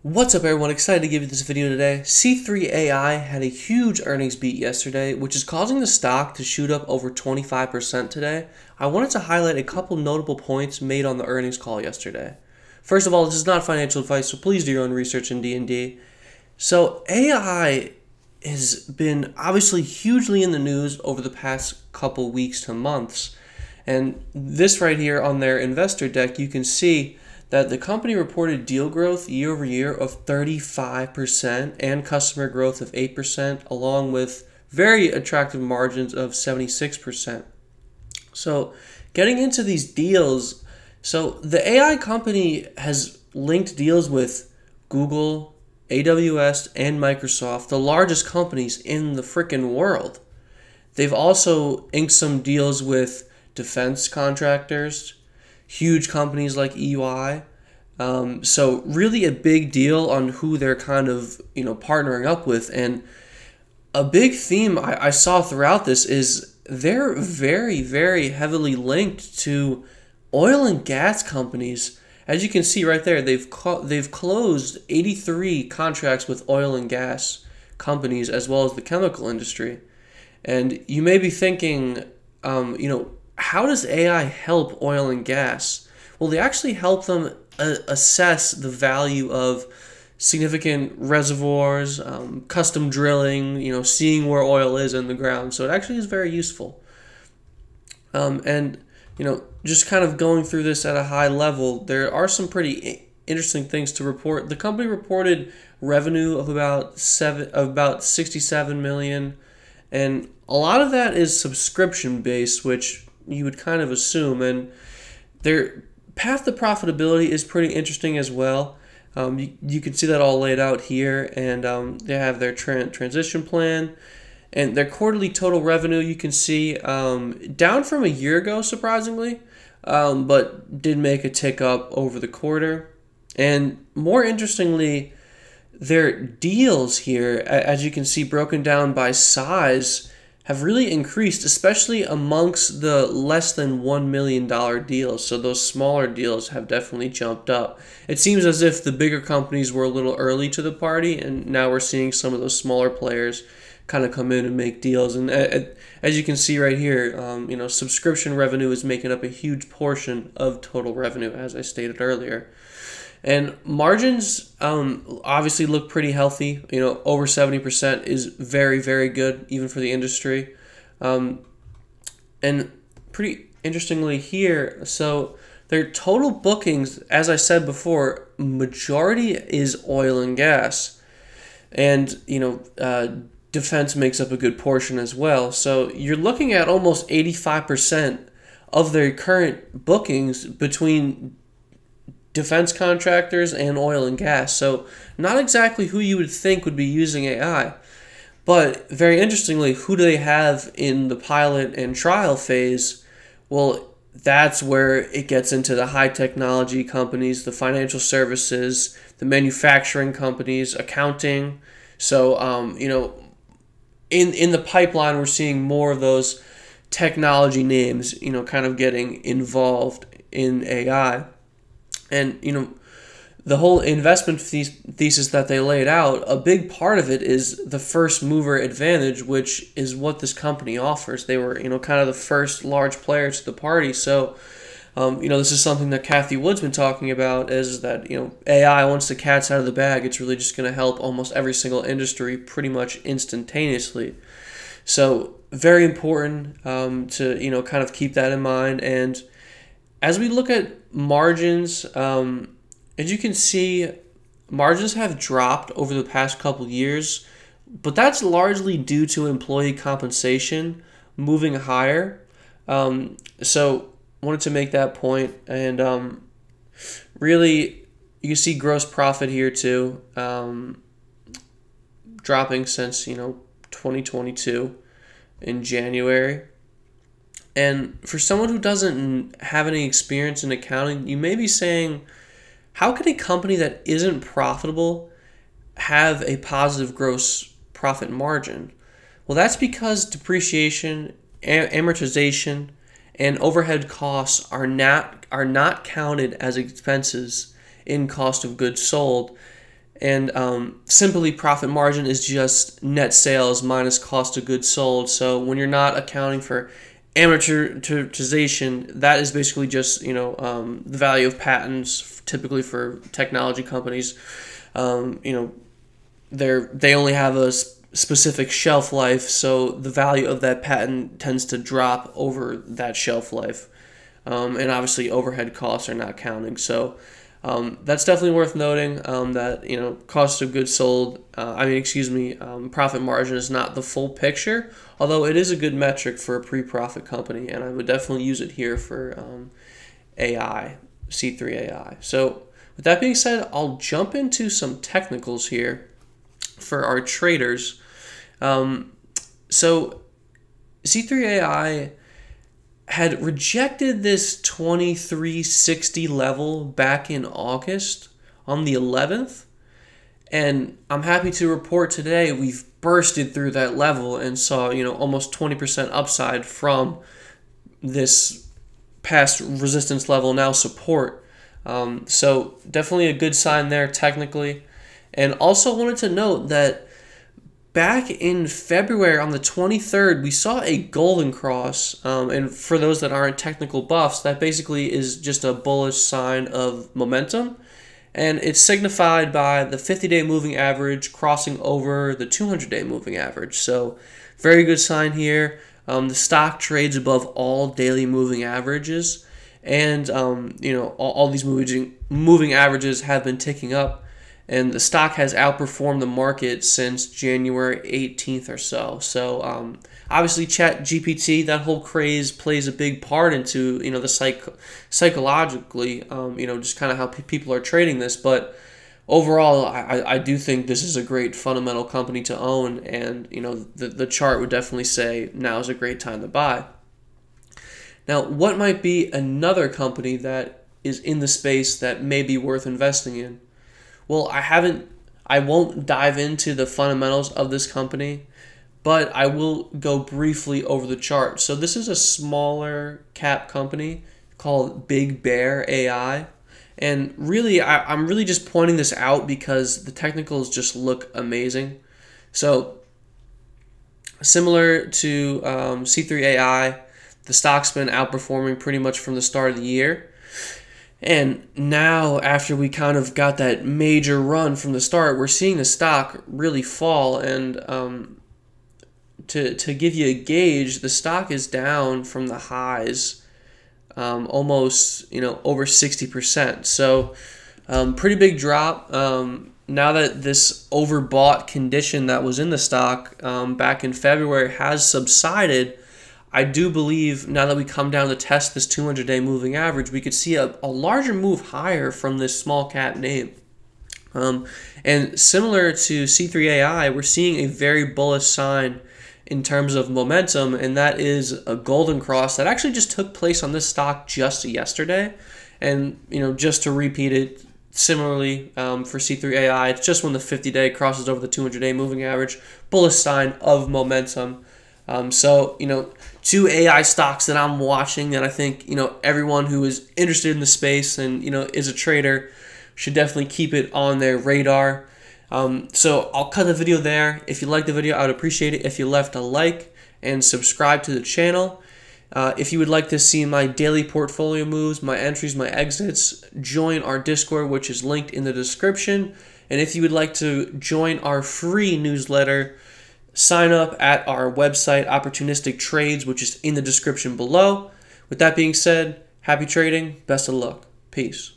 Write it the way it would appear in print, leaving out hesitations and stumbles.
What's up, everyone? Excited to give you this video today. C3 AI had a huge earnings beat yesterday, which is causing the stock to shoot up over 25% today. I wanted to highlight a couple notable points made on the earnings call yesterday. First of all, this is not financial advice, so please do your own research in D&D. So AI has been obviously hugely in the news over the past couple weeks to months. And this right here on their investor deck, you can see that the company reported deal growth year over year of 35% and customer growth of 8%, along with very attractive margins of 76%. So getting into these deals, so the AI company has linked deals with Google, AWS, and Microsoft, the largest companies in the frickin' world. They've also inked some deals with defense contractors, huge companies like EY. So really a big deal on who they're kind of, partnering up with. And a big theme I saw throughout this is they're very, very heavily linked to oil and gas companies. As you can see right there, they've closed 83 contracts with oil and gas companies as well as the chemical industry. And you may be thinking, how does AI help oil and gas? Well, they actually help them assess the value of significant reservoirs, custom drilling, seeing where oil is in the ground. So it actually is very useful. Just kind of going through this at a high level, there are some pretty interesting things to report. The company reported revenue of about 67 million, and a lot of that is subscription based, which you would kind of assume, and their path to profitability is pretty interesting as well. You can see that all laid out here, and they have their transition plan, and their quarterly total revenue you can see down from a year ago, surprisingly, but did make a tick up over the quarter. And more interestingly, their deals here, as you can see broken down by size, have really increased, especially amongst the less than $1 million deals. So those smaller deals have definitely jumped up. It seems as if the bigger companies were a little early to the party, and now we're seeing some of those smaller players kind of come in and make deals. And as you can see right here, subscription revenue is making up a huge portion of total revenue, as I stated earlier. And margins obviously look pretty healthy. Over 70% is very, very good, even for the industry. And pretty interestingly here, so their total bookings, as I said before, majority is oil and gas. And, defense makes up a good portion as well. So you're looking at almost 85% of their current bookings between defense contractors and oil and gas. So not exactly who you would think would be using AI. But very interestingly, who do they have in the pilot and trial phase? Well, that's where it gets into the high technology companies, the financial services, the manufacturing companies, accounting. So, in the pipeline, we're seeing more of those technology names, kind of getting involved in AI. And, the whole investment thesis that they laid out, a big part of it is the first mover advantage, which is what this company offers. They were, kind of the first large player to the party. So, this is something that Cathie Wood's been talking about, is that, AI, once the cat's out of the bag, it's really just going to help almost every single industry pretty much instantaneously. So, very important to, kind of keep that in mind. And as we look at margins, as you can see, margins have dropped over the past couple years, but that's largely due to employee compensation moving higher. So wanted to make that point, and really you can see gross profit here too, dropping since 2022 in January. And for someone who doesn't have any experience in accounting, you may be saying, how can a company that isn't profitable have a positive gross profit margin? Well, that's because depreciation, amortization, and overhead costs are not counted as expenses in cost of goods sold. And simply profit margin is just net sales minus cost of goods sold. So when you're not accounting for amortization, that is basically just the value of patents. Typically for technology companies, they only have a specific shelf life, so the value of that patent tends to drop over that shelf life, and obviously overhead costs are not counting. So that's definitely worth noting, that cost of goods sold, profit margin is not the full picture, although it is a good metric for a pre-profit company, and I would definitely use it here for AI, C3 AI. So with that being said, I'll jump into some technicals here for our traders. So C3 AI had rejected this 2360 level back in August on the 11th, and I'm happy to report today we've bursted through that level and saw almost 20% upside from this past resistance level, now support. So definitely a good sign there technically. And also wanted to note that back in February on the 23rd, we saw a golden cross. And for those that aren't technical buffs, that basically is just a bullish sign of momentum. And it's signified by the 50-day moving average crossing over the 200-day moving average. So very good sign here. The stock trades above all daily moving averages. And, all these moving averages have been ticking up. And the stock has outperformed the market since January 18th or so. So obviously ChatGPT, that whole craze plays a big part into the psychologically, just kind of how people are trading this. But overall, I do think this is a great fundamental company to own, and the chart would definitely say now is a great time to buy. Now, what might be another company that is in the space that may be worth investing in? Well, I won't dive into the fundamentals of this company, but I will go briefly over the chart. So this is a smaller cap company called Big Bear AI. And really, I'm really just pointing this out because the technicals just look amazing. So similar to C3 AI, the stock's been outperforming pretty much from the start of the year. And now, after we kind of got that major run from the start, we're seeing the stock really fall. And to give you a gauge, the stock is down from the highs almost over 60%. So pretty big drop. Now that this overbought condition that was in the stock back in February has subsided, I do believe now that we come down to test this 200-day moving average, we could see a larger move higher from this small cap name. And similar to C3 AI, we're seeing a very bullish sign in terms of momentum, and that is a golden cross that actually just took place on this stock just yesterday. And just to repeat it, similarly for C3 AI, it's just when the 50-day crosses over the 200-day moving average, bullish sign of momentum. So two AI stocks that I'm watching that I think everyone who is interested in the space and is a trader should definitely keep it on their radar. So I'll cut the video there. If you liked the video, I would appreciate it if you left a like and subscribe to the channel. If you would like to see my daily portfolio moves, my entries, my exits, join our Discord, which is linked in the description. And if you would like to join our free newsletter, sign up at our website, Opportunistic Trades, which is in the description below. With that being said, happy trading, best of luck, peace.